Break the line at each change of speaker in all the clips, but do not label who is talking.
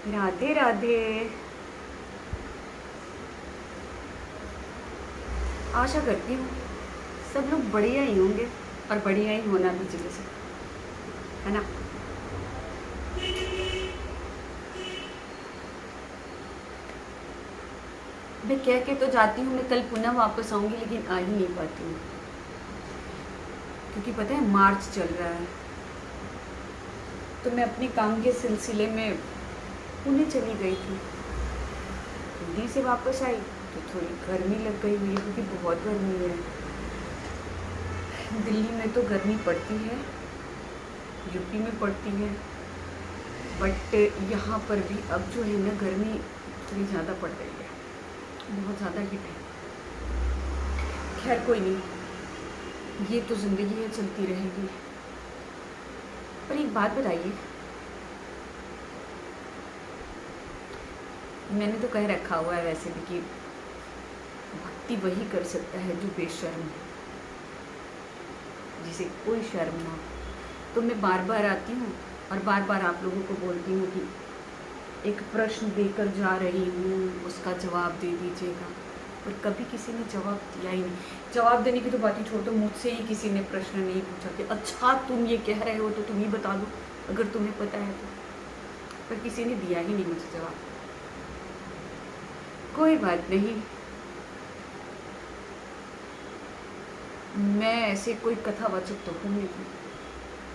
राधे राधे। आशा करती हूँ सब लोग बढ़िया ही होंगे और बढ़िया ही होना भी चाहिए सब, है ना। मैं कह के तो जाती हूँ मैं कल पुनः वापस आऊँगी, लेकिन आ ही नहीं पाती हूँ क्योंकि पता है मार्च चल रहा है। तो मैं अपने काम के सिलसिले में पुणे चली गई थी। दिल्ली से वापस आई तो थोड़ी गर्मी लग गई हुई है क्योंकि बहुत गर्मी है। दिल्ली में तो गर्मी पड़ती है, यूपी में पड़ती है, बट यहाँ पर भी अब जो है ना गर्मी थोड़ी ज़्यादा पड़ रही है, बहुत ज़्यादा हीट है। खैर कोई नहीं, ये तो ज़िंदगी है, चलती रहेगी। पर एक बात बताइए, मैंने तो कह रखा हुआ है वैसे भी कि भक्ति वही कर सकता है जो बेशर्म है, जिसे कोई शर्म ना हो। तो मैं बार बार आती हूँ और बार बार आप लोगों को बोलती हूँ कि एक प्रश्न देकर जा रही हूँ, उसका जवाब दे दीजिएगा, पर कभी किसी ने जवाब दिया ही नहीं। जवाब देने की तो बात ही छोड़ दो, मुझसे ही किसी ने प्रश्न नहीं पूछा कि अच्छा तुम ये कह रहे हो तो तुम ही बता दो अगर तुम्हें पता है तो, पर किसी ने दिया ही नहीं मुझे जवाब। कोई बात नहीं, मैं ऐसे कोई कथावाचक तो हूँ नहीं।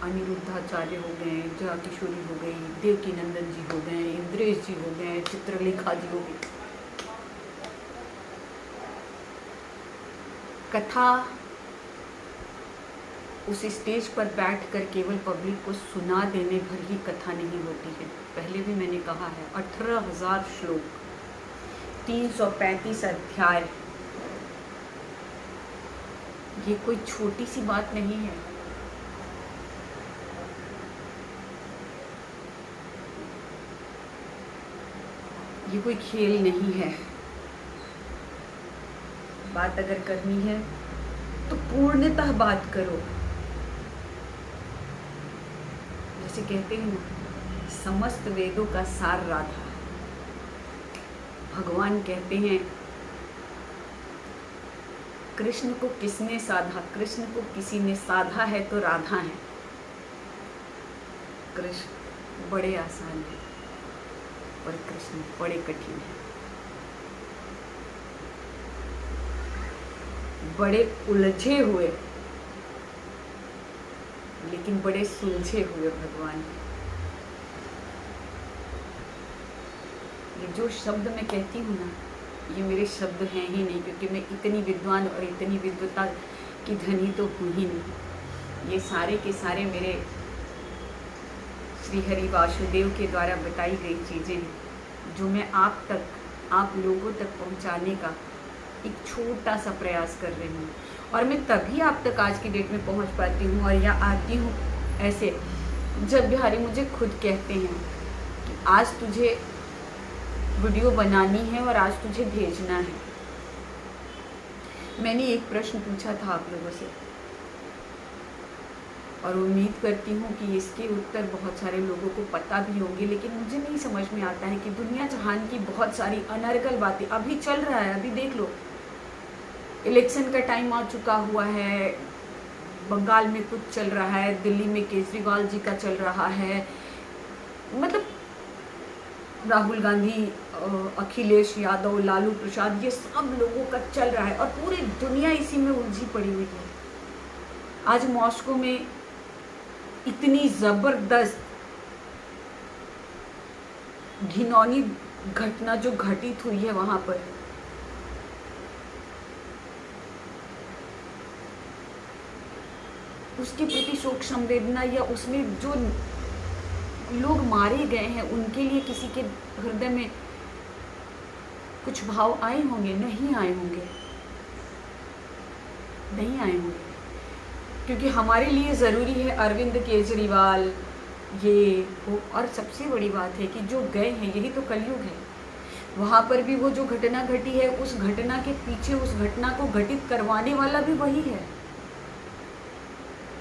अनिरुद्धाचार्य हो गए, जया किशोरी हो गई, देवकी नंदन जी हो गए, इंद्रेश जी हो गए, चित्रलेखा जी हो गई। कथा उस स्टेज पर बैठकर केवल पब्लिक को सुना देने भर ही कथा नहीं होती है। पहले भी मैंने कहा है, 18,000 श्लोक, 335 अध्याय, ये कोई छोटी सी बात नहीं है। ये कोई खेल नहीं है। बात अगर करनी है तो पूर्णतः बात करो। जैसे कहते हैं ना, समस्त वेदों का सार राधा। भगवान कहते हैं कृष्ण को किसने साधा, कृष्ण को किसी ने साधा है तो राधा है। कृष्ण बड़े आसान है और कृष्ण बड़े कठिन है, बड़े उलझे हुए लेकिन बड़े सुलझे हुए भगवान। ये जो शब्द मैं कहती हूँ ना, ये मेरे शब्द हैं ही नहीं, क्योंकि मैं इतनी विद्वान और इतनी विद्वता की धनी तो हूँ ही नहीं। ये सारे के सारे मेरे श्री हरि वासुदेव के द्वारा बताई गई चीज़ें हैं, जो मैं आप तक, आप लोगों तक पहुँचाने का एक छोटा सा प्रयास कर रही हूँ। और मैं तभी आप तक आज की डेट में पहुँच पाती हूँ और या आती हूँ ऐसे, जब बिहारी मुझे खुद कहते हैं कि आज तुझे वीडियो बनानी है और आज तुझे भेजना है। मैंने एक प्रश्न पूछा था आप लोगों से और उम्मीद करती हूँ कि इसके उत्तर बहुत सारे लोगों को पता भी होंगे, लेकिन मुझे नहीं समझ में आता है कि दुनिया जहान की बहुत सारी अनर्गल बातें अभी चल रहा है। अभी देख लो, इलेक्शन का टाइम आ चुका हुआ है, बंगाल में कुछ चल रहा है, दिल्ली में केजरीवाल जी का चल रहा है, मतलब राहुल गांधी, अखिलेश यादव, लालू प्रसाद, ये सब लोगों का चल रहा है और पूरी दुनिया इसी में उलझी पड़ी हुई है। आज मॉस्को में इतनी ज़बरदस्त घिनौनी घटना जो घटित हुई है वहाँ पर, उसके प्रति शोक संवेदना या उसमें जो लोग मारे गए हैं उनके लिए किसी के हृदय में कुछ भाव आए होंगे? नहीं आए होंगे, नहीं आए होंगे, क्योंकि हमारे लिए ज़रूरी है अरविंद केजरीवाल ये वो। और सबसे बड़ी बात है कि जो गए हैं, यही तो कलयुग है। वहाँ पर भी वो जो घटना घटी है, उस घटना के पीछे, उस घटना को घटित करवाने वाला भी वही है।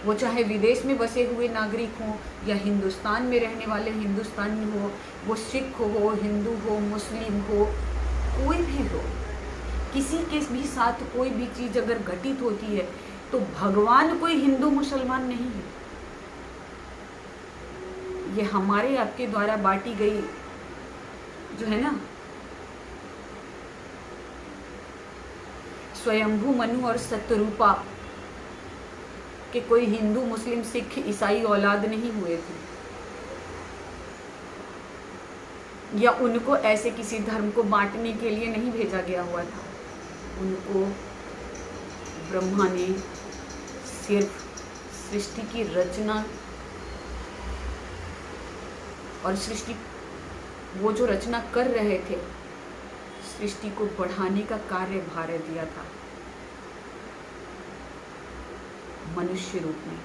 वो चाहे विदेश में बसे हुए नागरिक हों या हिंदुस्तान में रहने वाले हिंदुस्तानी हो, वो सिख हो, हिंदू हो, मुस्लिम हो, कोई भी हो, किसी के भी साथ कोई भी चीज़ अगर घटित होती है तो भगवान कोई हिंदू मुसलमान नहीं है। ये हमारे आपके द्वारा बांटी गई जो है ना स्वयंभू मनु और सतरूपा कि कोई हिंदू मुस्लिम सिख ईसाई औलाद नहीं हुए थे, या उनको ऐसे किसी धर्म को बांटने के लिए नहीं भेजा गया हुआ था। उनको ब्रह्मा ने सिर्फ सृष्टि की रचना और सृष्टि वो जो रचना कर रहे थे, सृष्टि को बढ़ाने का कार्यभार दिया था मनुष्य रूप में।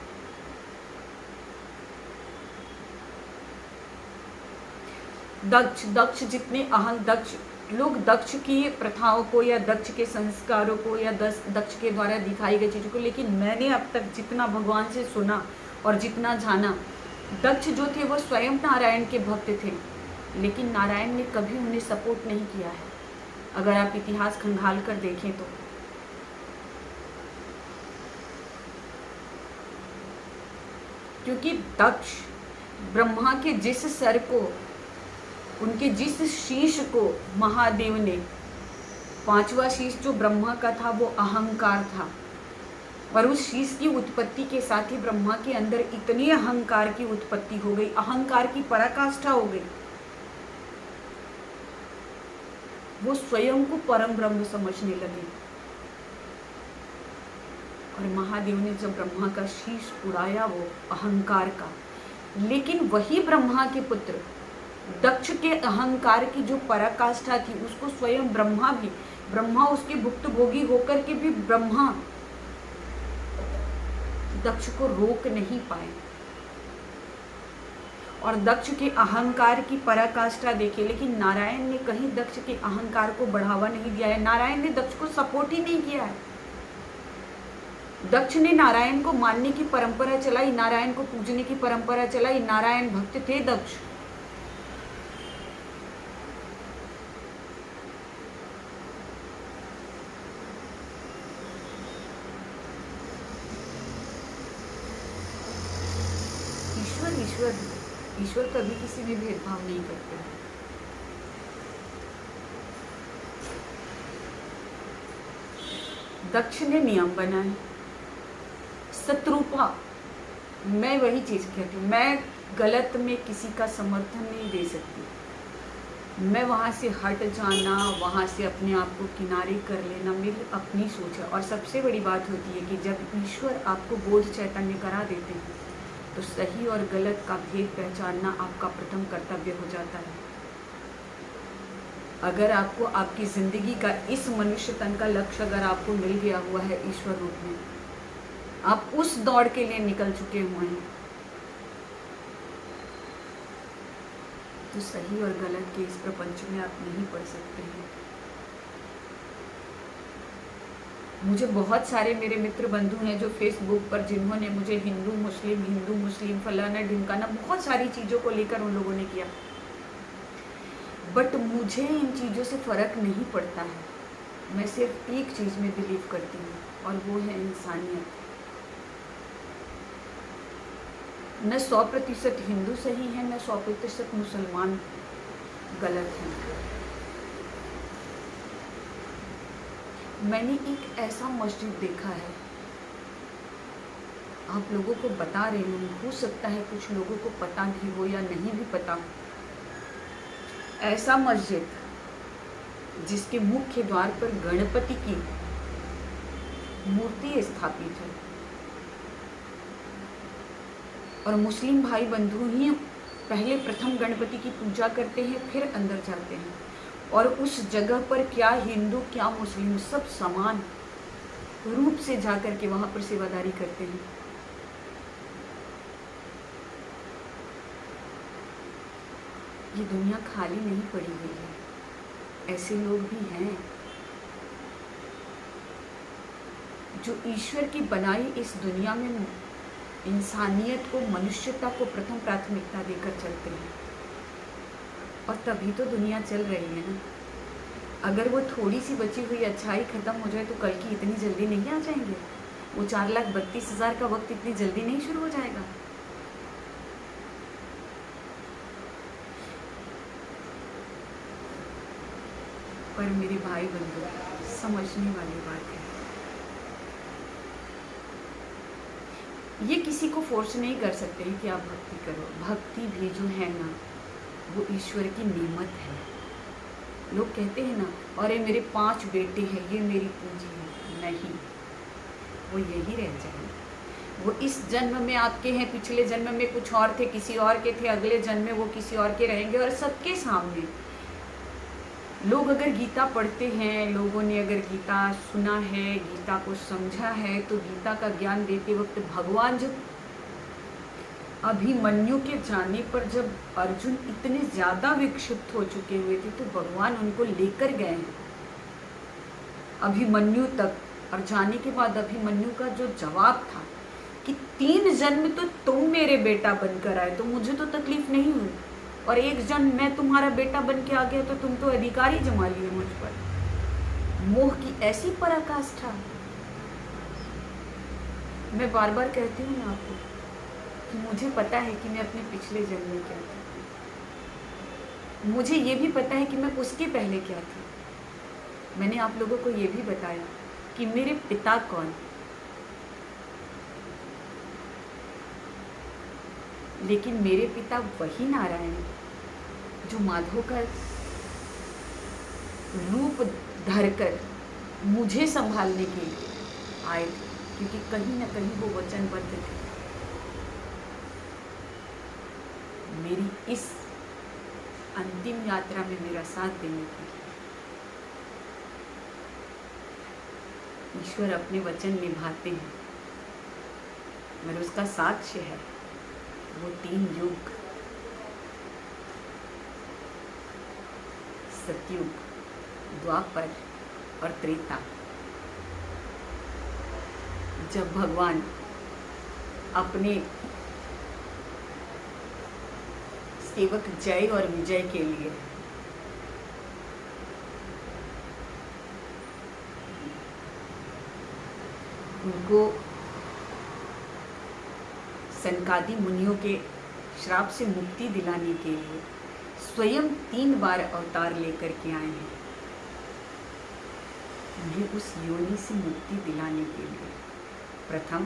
दक्ष जितने दक्ष लोग दक्ष की प्रथाओं को या दक्ष के संस्कारों को या दक्ष के द्वारा दिखाई गई चीज़ों को, लेकिन मैंने अब तक जितना भगवान से सुना और जितना जाना, दक्ष जो थे वो स्वयं नारायण के भक्त थे, लेकिन नारायण ने कभी उन्हें सपोर्ट नहीं किया है। अगर आप इतिहास खंगाल कर देखें तो क्योंकि दक्ष ब्रह्मा के जिस सर को, उनके जिस शीश को महादेव ने, पांचवा शीश जो ब्रह्मा का था वो अहंकार था, और उस शीश की उत्पत्ति के साथ ही ब्रह्मा के अंदर इतनी अहंकार की उत्पत्ति हो गई, अहंकार की पराकाष्ठा हो गई, वो स्वयं को परम ब्रह्म समझने लगे। और महादेव ने जब ब्रह्मा का शीश उड़ाया वो अहंकार का, लेकिन वही ब्रह्मा के पुत्र दक्ष के अहंकार की जो पराकाष्ठा थी उसको स्वयं ब्रह्मा उसके भुक्तभोगी होकर के भी ब्रह्मा दक्ष को रोक नहीं पाए। और दक्ष के अहंकार की पराकाष्ठा देखिए, लेकिन नारायण ने कहीं दक्ष के अहंकार को बढ़ावा नहीं दिया है। नारायण ने दक्ष को सपोर्ट ही नहीं किया है। दक्ष ने नारायण को मानने की परंपरा चलाई, नारायण को पूजने की परंपरा चलाई, नारायण भक्त थे दक्ष। ईश्वर कभी किसी में भेदभाव नहीं करते। दक्ष ने नियम बनाए। शत्रुपा, मैं वही चीज कहती हूँ, मैं गलत में किसी का समर्थन नहीं दे सकती। मैं वहाँ से हट जाना, वहाँ से अपने आप को किनारे कर लेना मेरी अपनी सोच है। और सबसे बड़ी बात होती है कि जब ईश्वर आपको बोध चैतन्य करा देते हैं तो सही और गलत का भेद पहचानना आपका प्रथम कर्तव्य हो जाता है। अगर आपको आपकी जिंदगी का इस मनुष्य तन का लक्ष्य अगर आपको मिल गया हुआ है ईश्वर रूप में, आप उस दौड़ के लिए निकल चुके हुए हैं, तो सही और गलत के इस प्रपंच में आप नहीं पढ़ सकते हैं। मुझे बहुत सारे मेरे मित्र बंधु हैं जो फेसबुक पर, जिन्होंने मुझे हिंदू मुस्लिम फलाना ढिमकाना बहुत सारी चीज़ों को लेकर उन लोगों ने किया, बट मुझे इन चीज़ों से फ़र्क नहीं पड़ता है। मैं सिर्फ एक चीज़ में बिलीव करती हूँ और वो है इंसानियत। न 100% हिंदू सही है, न 100% मुसलमान गलत है। मैंने एक ऐसा मस्जिद देखा है, आप लोगों को बता रही हूँ, हो सकता है कुछ लोगों को पता भी हो या नहीं भी पता हो। ऐसा मस्जिद जिसके मुख्य द्वार पर गणपति की मूर्ति स्थापित है, और मुस्लिम भाई बंधु ही पहले प्रथम गणपति की पूजा करते हैं, फिर अंदर जाते हैं। और उस जगह पर क्या हिंदू क्या मुस्लिम सब समान रूप से जाकर के वहां पर सेवादारी करते हैं। ये दुनिया खाली नहीं पड़ी हुई है, ऐसे लोग भी हैं जो ईश्वर की बनाई इस दुनिया में इंसानियत को, मनुष्यता को प्रथम प्राथमिकता देकर चलते हैं, और तभी तो दुनिया चल रही है ना। अगर वो थोड़ी सी बची हुई अच्छाई ख़त्म हो जाए तो कल की इतनी जल्दी नहीं आ जाएंगे। वो 4,32,000 का वक्त इतनी जल्दी नहीं शुरू हो जाएगा। पर मेरे भाई बंधु, समझने वाली बात है, ये किसी को फोर्स नहीं कर सकते हैं कि आप भक्ति करो। भक्ति भी जो है ना, वो ईश्वर की नेमत है। लोग कहते हैं ना, अरे मेरे 5 बेटे हैं, ये मेरी पूंजी है। नहीं, वो यही रह जाएंगे। वो इस जन्म में आपके हैं, पिछले जन्म में कुछ और थे, किसी और के थे, अगले जन्म में वो किसी और के रहेंगे। और सबके सामने लोग अगर गीता पढ़ते हैं, लोगों ने अगर गीता सुना है, गीता को समझा है, तो गीता का ज्ञान देते वक्त भगवान जब अभिमन्यु के जाने पर, जब अर्जुन इतने ज़्यादा विक्षिप्त हो चुके हुए थे, तो भगवान उनको लेकर गए हैं अभिमन्यु तक। और जाने के बाद अभिमन्यु का जो जवाब था कि 3 जन्म तो तुम मेरे बेटा बनकर आए तो मुझे तो तकलीफ नहीं हुई, और 1 जन्म मैं तुम्हारा बेटा बन के आ गया तो तुम तो अधिकारी जमा लिए मुझ पर। मोह की ऐसी पराकाष्ठा। मैं बार बार कहती हूँ ना आपको कि मुझे पता है कि मैं अपने पिछले जन्म में क्या थी, मुझे ये भी पता है कि मैं उसके पहले क्या थी। मैंने आप लोगों को ये भी बताया कि मेरे पिता कौन, लेकिन मेरे पिता वही नारायण जो माधव का रूप धरकर मुझे संभालने के लिए आए थे, क्योंकि कहीं ना कहीं वो वचनबद्ध थे मेरी इस अंतिम यात्रा में मेरा साथ देने के लिए। ईश्वर अपने वचन निभाते हैं, मगर उसका साक्ष्य है वो 3 युग, सतयुग, द्वापर और त्रेता, जब भगवान अपने सेवक जय और विजय के लिए उनको सनकादि मुनियों के श्राप से मुक्ति दिलाने के लिए स्वयं 3 बार अवतार लेकर के आए हैं। उन्हें उस योनि से मुक्ति दिलाने के लिए प्रथम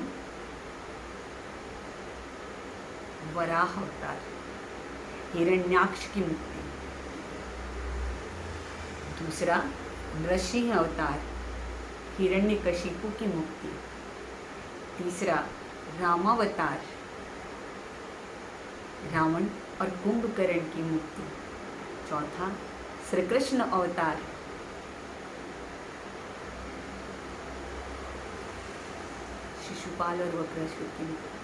वराह अवतार, हिरण्याक्ष की मुक्ति, दूसरा नृसिंह अवतार, हिरण्यकशिपु की मुक्ति, तीसरा रामावतार, रावण और कुंभकर्ण की मुक्ति, चौथा श्री कृष्ण अवतार, शिशुपाल और वक्रासुर की मुक्ति।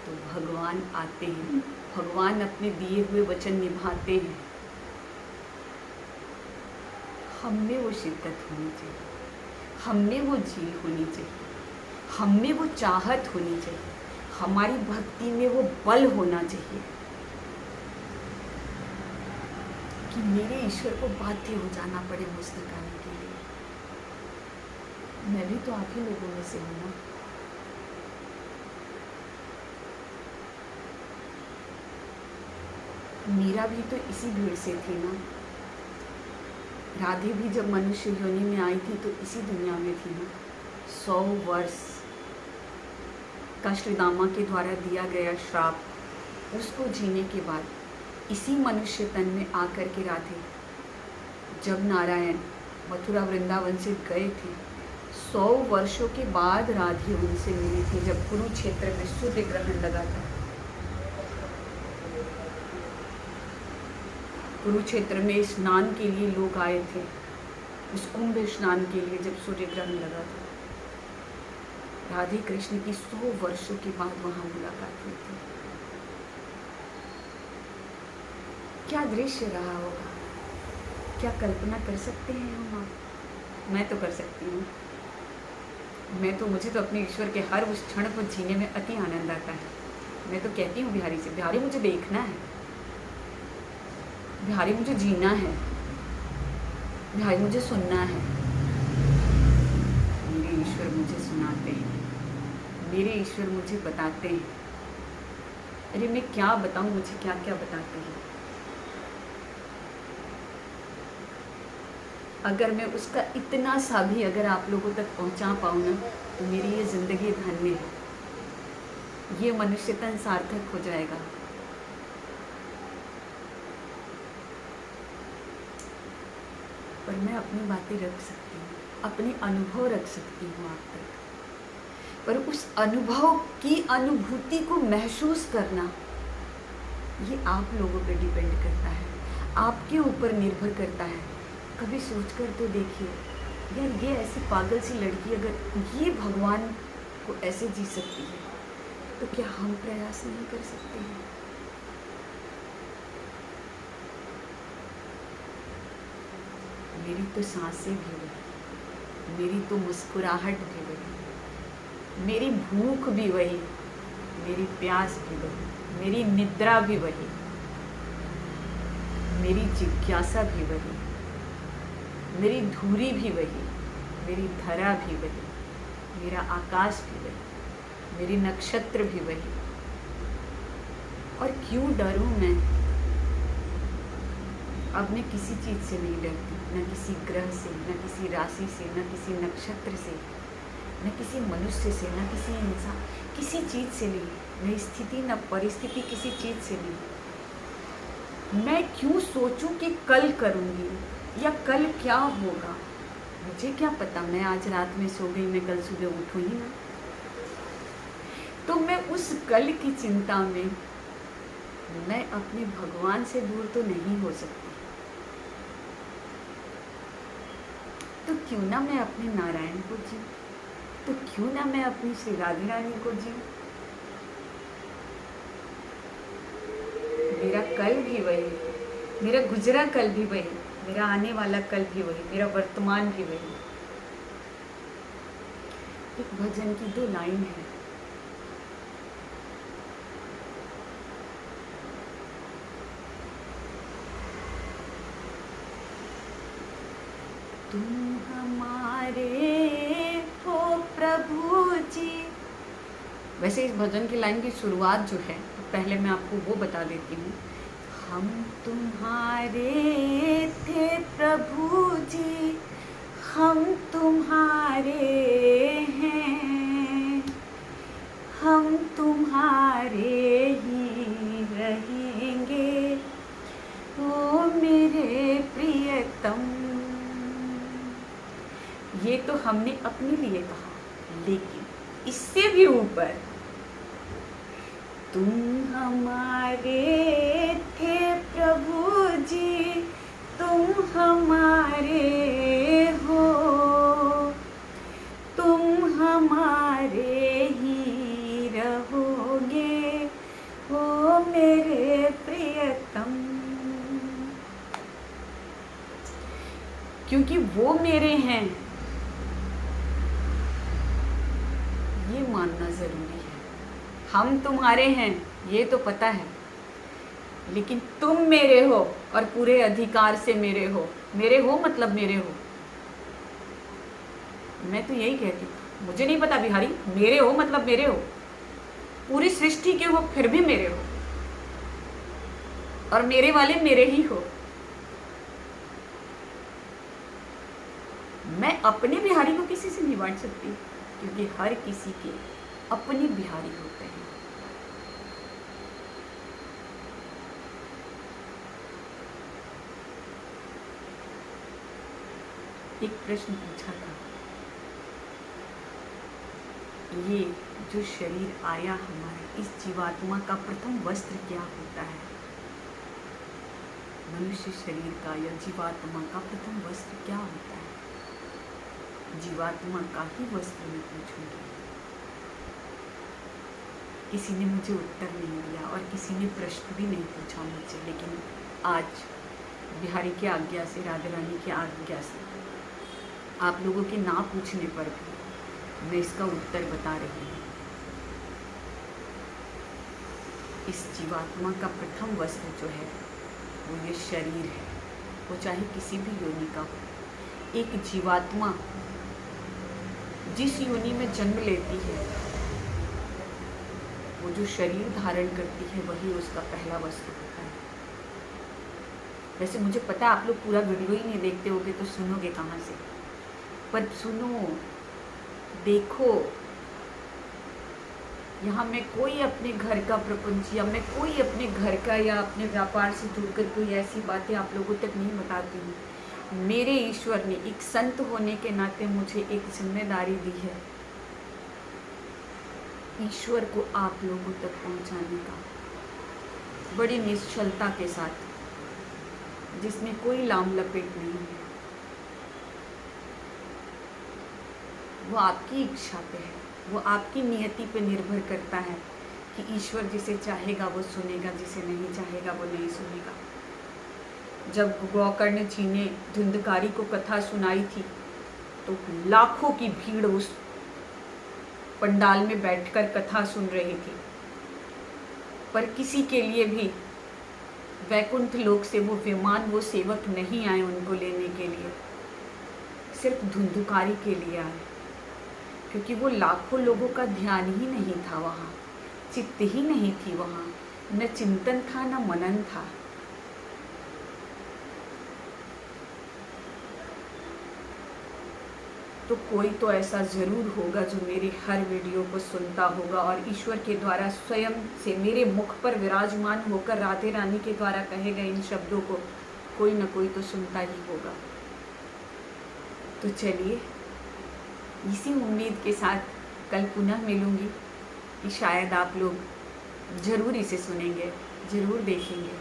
तो भगवान आते हैं, भगवान अपने दिए हुए वचन निभाते हैं। हमने वो शिद्दत होनी चाहिए, हमने वो झील होनी चाहिए, हमने वो चाहत होनी चाहिए, हमारी भक्ति में वो बल होना चाहिए कि मेरे ईश्वर को बाध्य हो जाना पड़े मुझ तक आने के लिए। मैं भी तो आप ही लोगों में से हूँ ना। मीरा भी तो इसी भीड़ से थी ना। राधे भी जब मनुष्य योनि में आई थी तो इसी दुनिया में थी ना। 100 वर्ष का श्रीदामा के द्वारा दिया गया श्राप, उसको जीने के बाद इसी मनुष्य तन में आकर के राधे, जब नारायण मथुरा वृंदावन से गए थे, 100 वर्षों के बाद राधे उनसे मिली थी, जब कुरुक्षेत्र में सूर्य ग्रहण लगा था। कुरुक्षेत्र में स्नान के लिए लोग आए थे, उस कुंभ स्नान के लिए जब सूर्य ग्रहण लगा था। राधे कृष्ण की 100 वर्षों के बाद वहां मुलाकात हुई थी। क्या दृश्य रहा होगा, क्या कल्पना कर सकते हैं हम आप? मैं तो कर सकती हूँ। मुझे तो अपने ईश्वर के हर उस क्षण को जीने में अति आनंद आता है। मैं तो कहती हूँ बिहारी से, बिहारी मुझे देखना है, बिहारी मुझे जीना है, बिहारी मुझे सुनना है। मेरे ईश्वर मुझे सुनाते हैं, मेरे ईश्वर मुझे बताते हैं। अरे मैं क्या बताऊँ, मुझे क्या क्या बताते हैं। अगर मैं उसका इतना सा भी अगर आप लोगों तक पहुंचा पाऊँ ना, तो मेरी ये ज़िंदगी धन्य है, ये मनुष्य तन सार्थक हो जाएगा। पर मैं अपनी बातें रख सकती हूँ, अपने अनुभव रख सकती हूँ आप तक, पर उस अनुभव की अनुभूति को महसूस करना ये आप लोगों पे डिपेंड करता है, आपके ऊपर निर्भर करता है। कभी सोच कर तो देखिए यार, ये ऐसी पागल सी लड़की अगर ये भगवान को ऐसे जी सकती है, तो क्या हम प्रयास नहीं कर सकते हैं? मेरी तो सांसें भी वही, मेरी तो मुस्कुराहट भी वही, मेरी भूख भी वही, मेरी प्यास भी वही, मेरी निद्रा भी वही, मेरी जिज्ञासा भी वही, मेरी धूरी भी वही, मेरी धरा भी वही, मेरा आकाश भी वही, मेरे नक्षत्र भी वही। और क्यों डरूं मैं? अब मैं किसी चीज़ से नहीं डरती, न किसी ग्रह से, न किसी राशि से, न किसी नक्षत्र से, न किसी मनुष्य से, न किसी इंसान, किसी चीज़ से नहीं, न स्थिति न परिस्थिति, किसी चीज़ से नहीं। मैं क्यों सोचूं कि कल करूँगी या कल क्या होगा? मुझे क्या पता, मैं आज रात में सो गई, मैं कल सुबह उठूँ ही ना। तो मैं उस कल की चिंता में मैं अपने भगवान से दूर तो नहीं हो सकती। तो क्यों ना मैं अपने नारायण को जीऊं, तो क्यों ना मैं अपनी श्री राधे रानी को जीऊं। मेरा कल भी वही, मेरा गुजरा कल भी वही, मेरा आने वाला कल भी वही, मेरा वर्तमान भी वही। एक भजन की 2 लाइन है, तुम हमारे हो प्रभु जी। वैसे इस भजन की लाइन की शुरुआत जो है, तो पहले मैं आपको वो बता देती हूँ। हम तुम्हारे थे प्रभु जी, हम तुम्हारे हैं, हम तुम्हारे ही रहेंगे, ओ मेरे प्रियतम। ये तो हमने अपने लिए कहा, लेकिन इससे भी ऊपर, तुम हमारे थे प्रभु जी, तुम हमारे हो, तुम हमारे ही रहोगे, ओ मेरे प्रियतम। क्योंकि वो मेरे हैं, ये मानना ज़रूरी है। हम तुम्हारे हैं ये तो पता है, लेकिन तुम मेरे हो और पूरे अधिकार से मेरे हो। मेरे हो मतलब मेरे हो। मैं तो यही कहती हूँ, मुझे नहीं पता बिहारी, मेरे हो मतलब मेरे हो, पूरी सृष्टि के हो फिर भी मेरे हो, और मेरे वाले मेरे ही हो। मैं अपने बिहारी को किसी से नहीं बांट सकती, क्योंकि हर किसी के अपने बिहारी होते हैं। एक प्रश्न पूछा था, ये जो शरीर आया हमारा, इस जीवात्मा का प्रथम वस्त्र क्या होता है? मनुष्य शरीर का या जीवात्मा का प्रथम वस्त्र क्या होता है? जीवात्मा का ही वस्त्र मैं पूछूंगी। किसी ने मुझे उत्तर नहीं दिया और किसी ने प्रश्न भी नहीं पूछा मुझसे, लेकिन आज बिहारी की आज्ञा से, राधा रानी की आज्ञा से, आप लोगों के ना पूछने पर भी मैं इसका उत्तर बता रही हूँ। इस जीवात्मा का प्रथम वस्त्र जो है वो ये शरीर है, वो चाहे किसी भी योनि का हो। एक जीवात्मा जिस योनि में जन्म लेती है, वो जो शरीर धारण करती है, वही उसका पहला वस्त्र होता है। वैसे मुझे पता है आप लोग पूरा वीडियो ही नहीं देखते होगे, तो सुनोगे कहाँ से, पर सुनो, देखो। यहाँ मैं कोई अपने घर का प्रपंच या मैं कोई अपने घर का या अपने व्यापार से जुड़कर कोई ऐसी बातें आप लोगों तक नहीं बताती हूँ। मेरे ईश्वर ने एक संत होने के नाते मुझे एक जिम्मेदारी दी है, ईश्वर को आप लोगों तक पहुँचाने का, बड़ी निश्चलता के साथ, जिसमें कोई लाम लपेट नहीं है। वो आपकी इच्छा पे है, वो आपकी नियति पे निर्भर करता है कि ईश्वर जिसे चाहेगा वो सुनेगा, जिसे नहीं चाहेगा वो नहीं सुनेगा। जब गोकर्ण जी ने धुंधकारी को कथा सुनाई थी, तो लाखों की भीड़ उस पंडाल में बैठकर कथा सुन रही थी, पर किसी के लिए भी वैकुंठ लोक से वो विमान, वो सेवक नहीं आए उनको लेने के लिए, सिर्फ धुंधकारी के लिए आए, क्योंकि वो लाखों लोगों का ध्यान ही नहीं था वहाँ, चित्त ही नहीं थी वहाँ, न चिंतन था न मनन था। तो कोई तो ऐसा ज़रूर होगा जो मेरे हर वीडियो को सुनता होगा और ईश्वर के द्वारा स्वयं से मेरे मुख पर विराजमान होकर राधे रानी के द्वारा कहे गए इन शब्दों को कोई न कोई तो सुनता ही होगा। तो चलिए, इसी उम्मीद के साथ कल पुनः मिलूंगी कि शायद आप लोग ज़रूर इसे सुनेंगे, ज़रूर देखेंगे,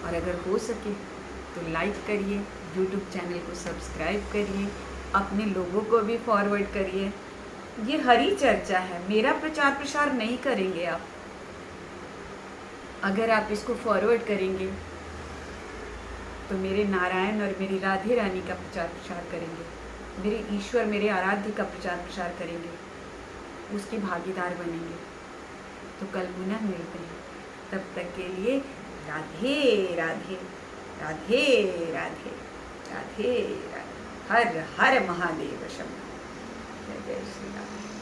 और अगर हो सके तो लाइक करिए, यूट्यूब चैनल को सब्सक्राइब करिए, अपने लोगों को भी फॉरवर्ड करिए। ये हरी चर्चा है, मेरा प्रचार प्रसार नहीं करेंगे आप। अगर आप इसको फॉरवर्ड करेंगे तो मेरे नारायण और मेरी राधे रानी का प्रचार प्रसार करेंगे, मेरे ईश्वर, मेरे आराध्य का प्रचार प्रसार करेंगे, उसके भागीदार बनेंगे। तो कल पुनः मिलते हैं, तब तक के लिए राधे राधे राधे राधे राधे राधे। हर हर महादेव शंभो। जय जय श्री राम।